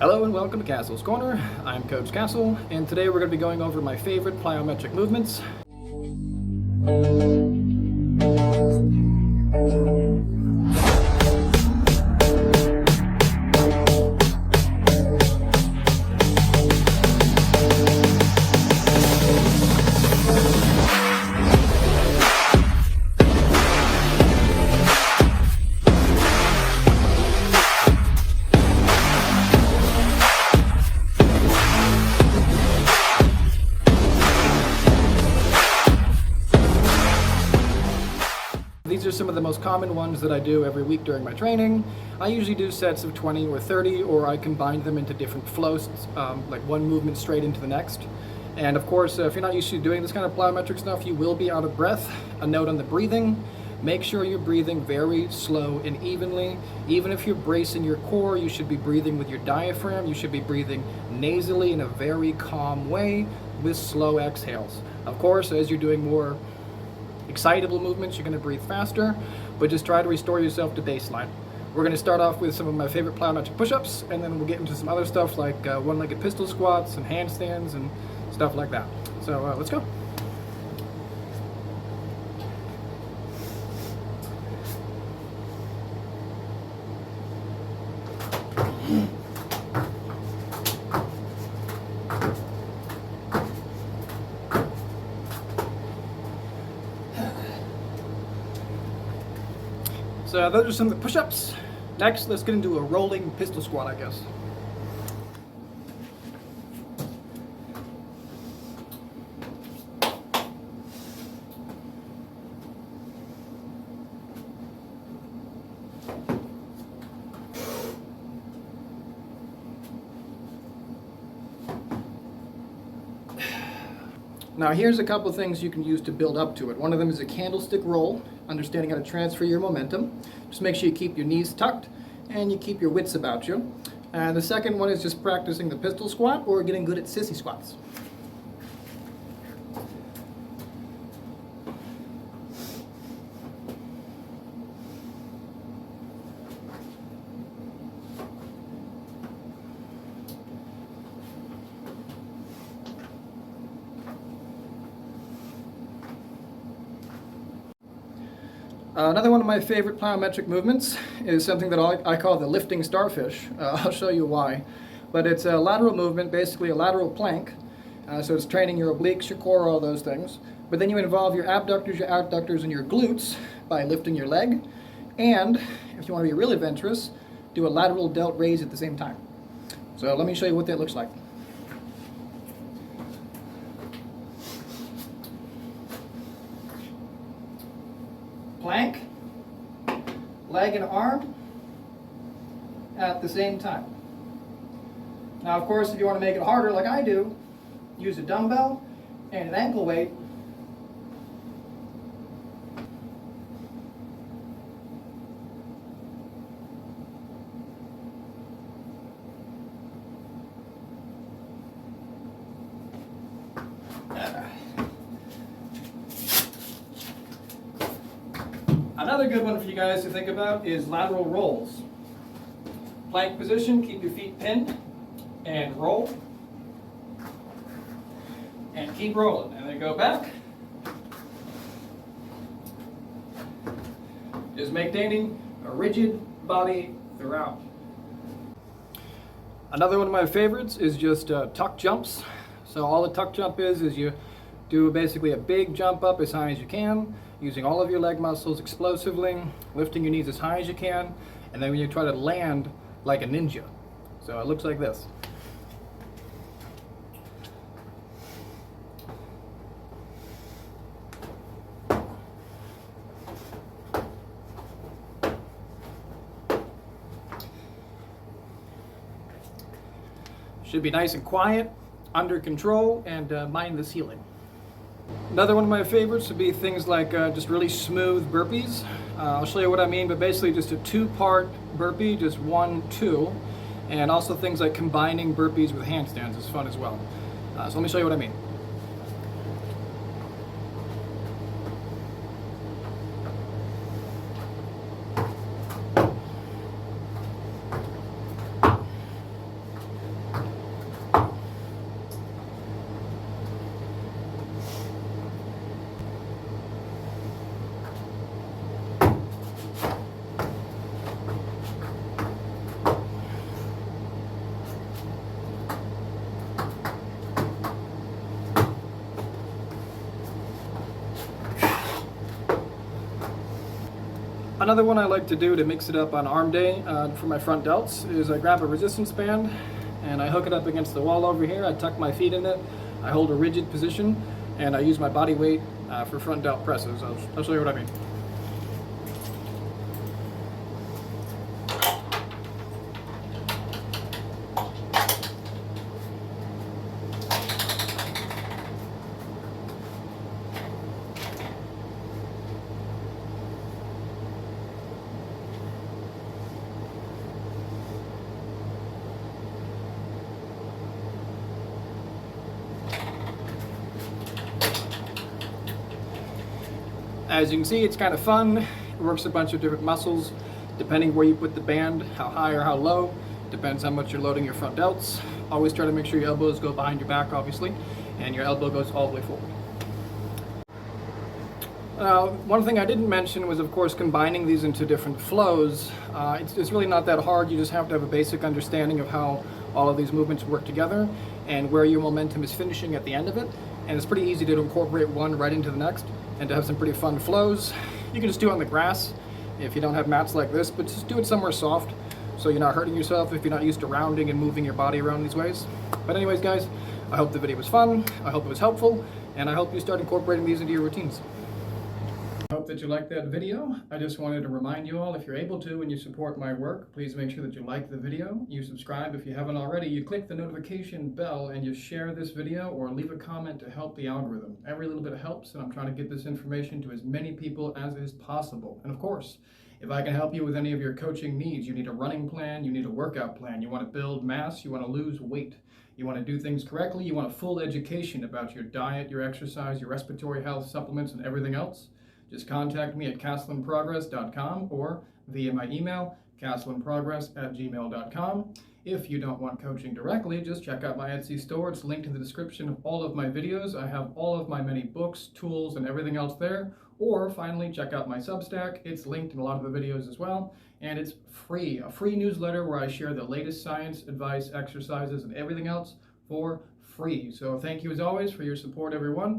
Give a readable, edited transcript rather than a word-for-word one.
Hello and welcome to Castle's Corner. I'm Coach Castle, and today we're going to be going over my favorite plyometric movements. These are some of the most common ones that I do every week during my training. I usually do sets of 20 or 30, or I combine them into different flows, like one movement straight into the next. And of course, if you're not used to doing this kind of plyometric stuff, you will be out of breath. A note on the breathing: make sure you're breathing very slow and evenly. Even if you're bracing your core, you should be breathing with your diaphragm. You should be breathing nasally in a very calm way with slow exhales. Of course, as you're doing more excitable movements, you're going to breathe faster, but just try to restore yourself to baseline. We're going to start off with some of my favorite plyometric push-ups, and then we'll get into some other stuff like one-legged pistol squats and handstands and stuff like that. So let's go. So those are some of the push-ups. Next, let's get into a rolling pistol squat, I guess. Now here's a couple things you can use to build up to it. One of them is a candlestick roll, understanding how to transfer your momentum. Just make sure you keep your knees tucked and you keep your wits about you. And the second one is just practicing the pistol squat or getting good at sissy squats. Another one of my favorite plyometric movements is something that I call the lifting starfish. I'll show you why. But it's a lateral movement, basically a lateral plank. So it's training your obliques, your core, all those things. But then you involve your abductors, your adductors, and your glutes by lifting your leg. And if you want to be really adventurous, do a lateral delt raise at the same time. So let me show you what that looks like. Plank, leg and arm at the same time. Now, of course, if you want to make it harder like I do, use a dumbbell and an ankle weight. Another good one for you guys to think about is lateral rolls. Plank position, keep your feet pinned, and roll. And keep rolling. And then go back. Just maintaining a rigid body throughout. Another one of my favorites is just tuck jumps. So all a tuck jump is you do basically a big jump up as high as you can, using all of your leg muscles explosively, lifting your knees as high as you can, and then when you try to land like a ninja. So it looks like this. Should be nice and quiet, under control, and mind the ceiling. Another one of my favorites would be things like just really smooth burpees. I'll show you what I mean, but basically just a two-part burpee, just 1, 2, and also things like combining burpees with handstands is fun as well. So let me show you what I mean. Another one I like to do to mix it up on arm day for my front delts is I grab a resistance band and I hook it up against the wall over here. I tuck my feet in it, I hold a rigid position, and I use my body weight for front delt presses. I'll show you what I mean. As you can see, it's kind of fun. It works a bunch of different muscles, depending where you put the band, how high or how low, depends how much you're loading your front delts. Always try to make sure your elbows go behind your back, obviously, and your elbow goes all the way forward. One thing I didn't mention was, of course, combining these into different flows. It's really not that hard. You just have to have a basic understanding of how all of these movements work together and where your momentum is finishing at the end of it. And it's pretty easy to incorporate one right into the next and to have some pretty fun flows. You can just do it on the grass if you don't have mats like this, but just do it somewhere soft so you're not hurting yourself if you're not used to rounding and moving your body around these ways. But anyways, guys, I hope the video was fun, I hope it was helpful, and I hope you start incorporating these into your routines. I hope that you liked that video. I just wanted to remind you all, if you're able to and you support my work, please make sure that you like the video, you subscribe if you haven't already, you click the notification bell, and you share this video or leave a comment to help the algorithm. Every little bit helps, and I'm trying to get this information to as many people as is possible. And of course, if I can help you with any of your coaching needs, you need a running plan, you need a workout plan, you want to build mass, you want to lose weight, you want to do things correctly, you want a full education about your diet, your exercise, your respiratory health, supplements, and everything else, just contact me at castleinprogress.com or via my email, castleinprogress@gmail.com. If you don't want coaching directly, just check out my Etsy store. It's linked in the description of all of my videos. I have all of my many books, tools, and everything else there. Or finally, check out my Substack. It's linked in a lot of the videos as well. And it's free, a free newsletter where I share the latest science, advice, exercises, and everything else for free. So thank you as always for your support, everyone.